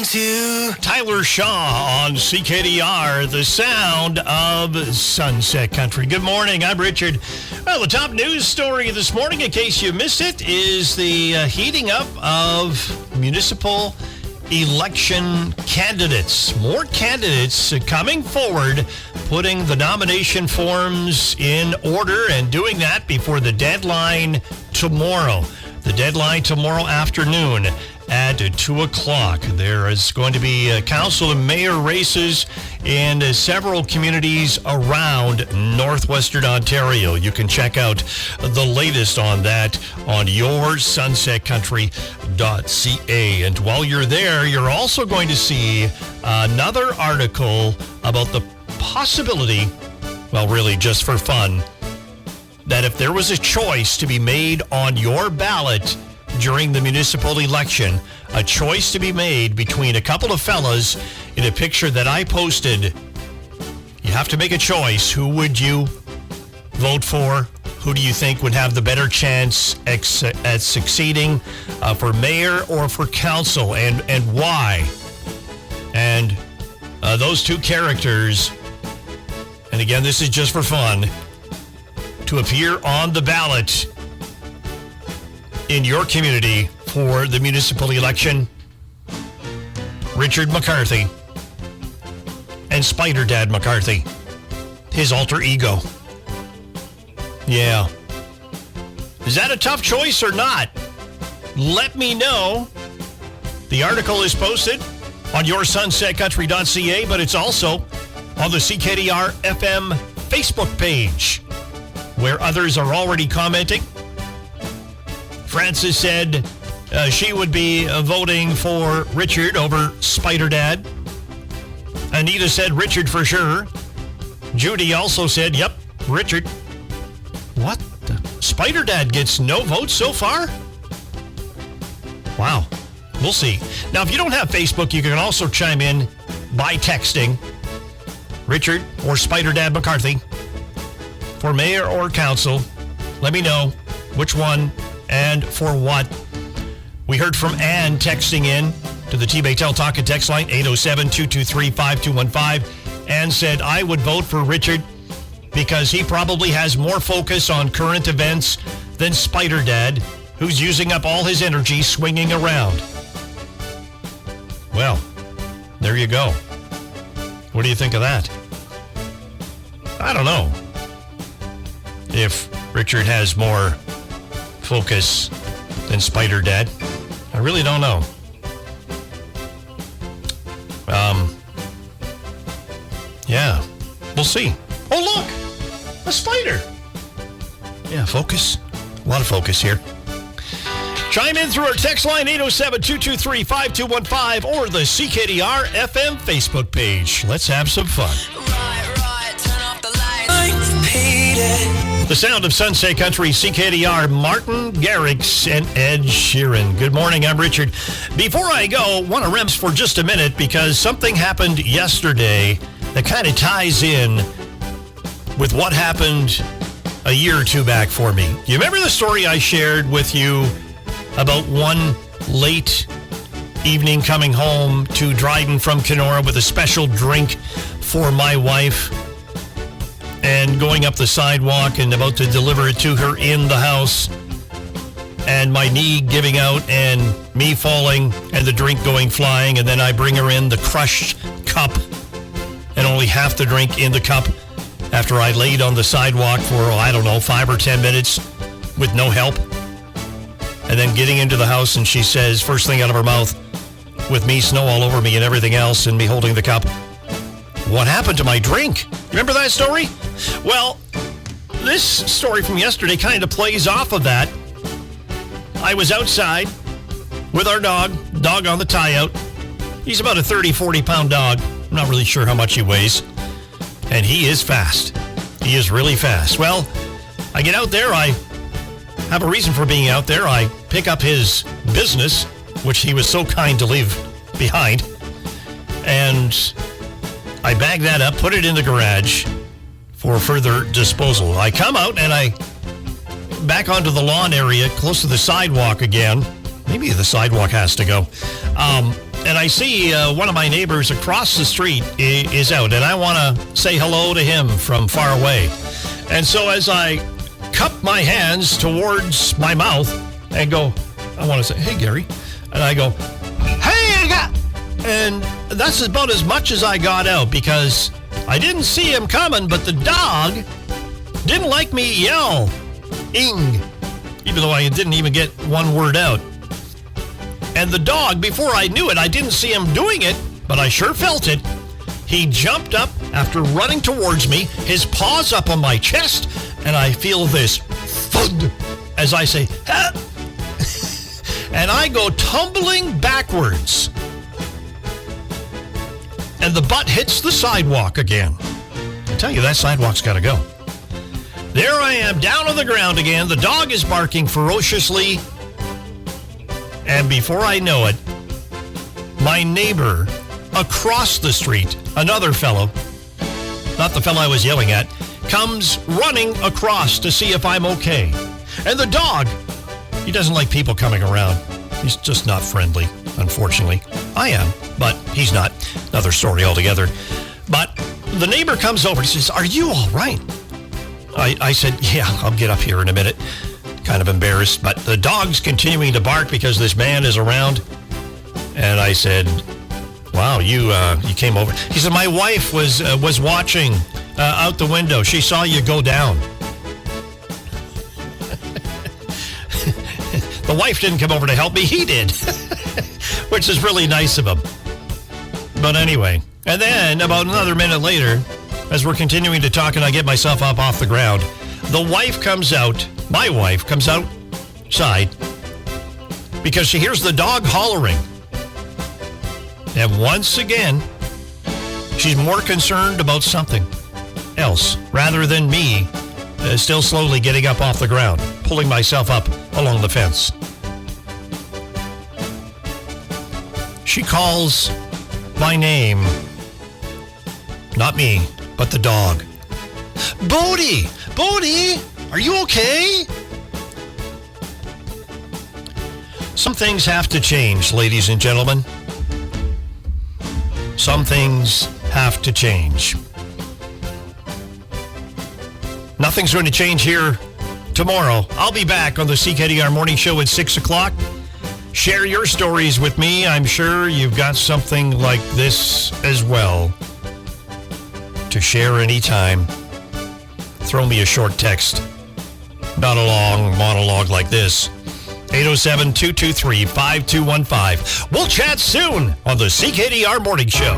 to Tyler Shaw on CKDR, the sound of Sunset Country. Good morning, I'm Richard. Well, the top news story this morning, in case you missed it, is the heating up of municipal election candidates. More candidates coming forward, putting the nomination forms in order and doing that before the deadline tomorrow. The deadline tomorrow afternoon at 2 o'clock. There is going to be council and mayor races in several communities around northwestern Ontario. You can check out the latest on that on yoursunsetcountry.ca. And while you're there, you're also going to see another article about the possibility, well, really just for fun, that if there was a choice to be made on your ballot during the municipal election, a choice to be made between a couple of fellas in a picture that I posted, you have to make a choice. Who would you vote for? Who do you think would have the better chance at succeeding for mayor or for council, and why? And those two characters, and again, this is just for fun, to appear on the ballot in your community for the municipal election: Richard McCarthy and Spider Dad McCarthy, his alter ego. Yeah. Is that a tough choice or not? Let me know. The article is posted on yoursunsetcountry.ca, but it's also on the CKDR FM Facebook page, where others are already commenting. Frances said she would be voting for Richard over Spider Dad. Anita said Richard for sure. Judy also said, yep, Richard. What? Spider Dad gets no votes so far? Wow. We'll see. Now, if you don't have Facebook, you can also chime in by texting Richard or Spider Dad McCarthy for mayor or council. Let me know which one and for what. We heard from Ann texting in to the T-Baytel Talk and Text line, 807-223-5215. Ann said, I would vote for Richard because he probably has more focus on current events than Spider Dad, who's using up all his energy swinging around. Well, there you go. What do you think of that? I don't know if Richard has more focus than Spider Dad. I really don't know. Yeah, we'll see. Oh, look, a spider. Yeah, focus. A lot of focus here. Chime in through our text line, 807-223-5215, or the CKDR FM Facebook page. Let's have some fun. right, turn off the lights. The sound of Sunset Country, CKDR, Martin Garrix and Ed Sheeran. Good morning, I'm Richard. Before I go, want to rest for just a minute because something happened yesterday that kind of ties in with what happened a year or two back for me. You remember the story I shared with you about one late evening coming home to Dryden from Kenora with a special drink for my wife and going up the sidewalk and about to deliver it to her in the house, and my knee giving out and me falling and the drink going flying, and then I bring her in the crushed cup and only half the drink in the cup after I laid on the sidewalk for, 5 or 10 minutes with no help. And then getting into the house, and she says, first thing out of her mouth, with me, snow all over me and everything else, and me holding the cup, what happened to my drink? Remember that story? Well, this story from yesterday kind of plays off of that. I was outside with our dog on the tie-out. He's about a 30, 40-pound dog. I'm not really sure how much he weighs. And he is fast. He is really fast. Well, I get out there. I have a reason for being out there. I pick up his business, which he was so kind to leave behind. And I bag that up, put it in the garage for further disposal. I come out and I back onto the lawn area, close to the sidewalk again. Maybe the sidewalk has to go. and I see one of my neighbors across the street is out, and I want to say hello to him from far away. And so as I cup my hands towards my mouth and go, I want to say, hey, Gary. And I go, hey, and that's about as much as I got out because I didn't see him coming, but the dog didn't like me yell, ing, even though I didn't even get one word out. And the dog, before I knew it, I didn't see him doing it, but I sure felt it. He jumped up after running towards me, his paws up on my chest, and I feel this thud as I say, help! And I go tumbling backwards. And the butt hits the sidewalk again. I tell you, that sidewalk's got to go. There I am, down on the ground again. The dog is barking ferociously. And before I know it, my neighbor across the street, another fellow, not the fellow I was yelling at, comes running across to see if I'm okay. And the dog, he doesn't like people coming around. He's just not friendly, unfortunately. I am, but he's not. Another story altogether. But the neighbor comes over and says, are you all right? I said, yeah, I'll get up here in a minute. Kind of embarrassed, but the dog's continuing to bark because this man is around. And I said, wow, you came over. He said, my wife was watching out the window. She saw you go down. The wife didn't come over to help me. He did, which is really nice of him. But anyway, and then about another minute later, as we're continuing to talk and I get myself up off the ground, the wife comes out, my wife comes outside because she hears the dog hollering. And once again, she's more concerned about something else rather than me still slowly getting up off the ground, pulling myself up along the fence. She calls my name. Not me, but the dog. Bodie! Bodie! Are you okay? Some things have to change, ladies and gentlemen. Some things have to change. Nothing's going to change here tomorrow. I'll be back on the CKDR Morning Show at 6 o'clock. Share your stories with me. I'm sure you've got something like this as well to share anytime. Throw me a short text. Not a long monologue like this. 807-223-5215. We'll chat soon on the CKDR Morning Show.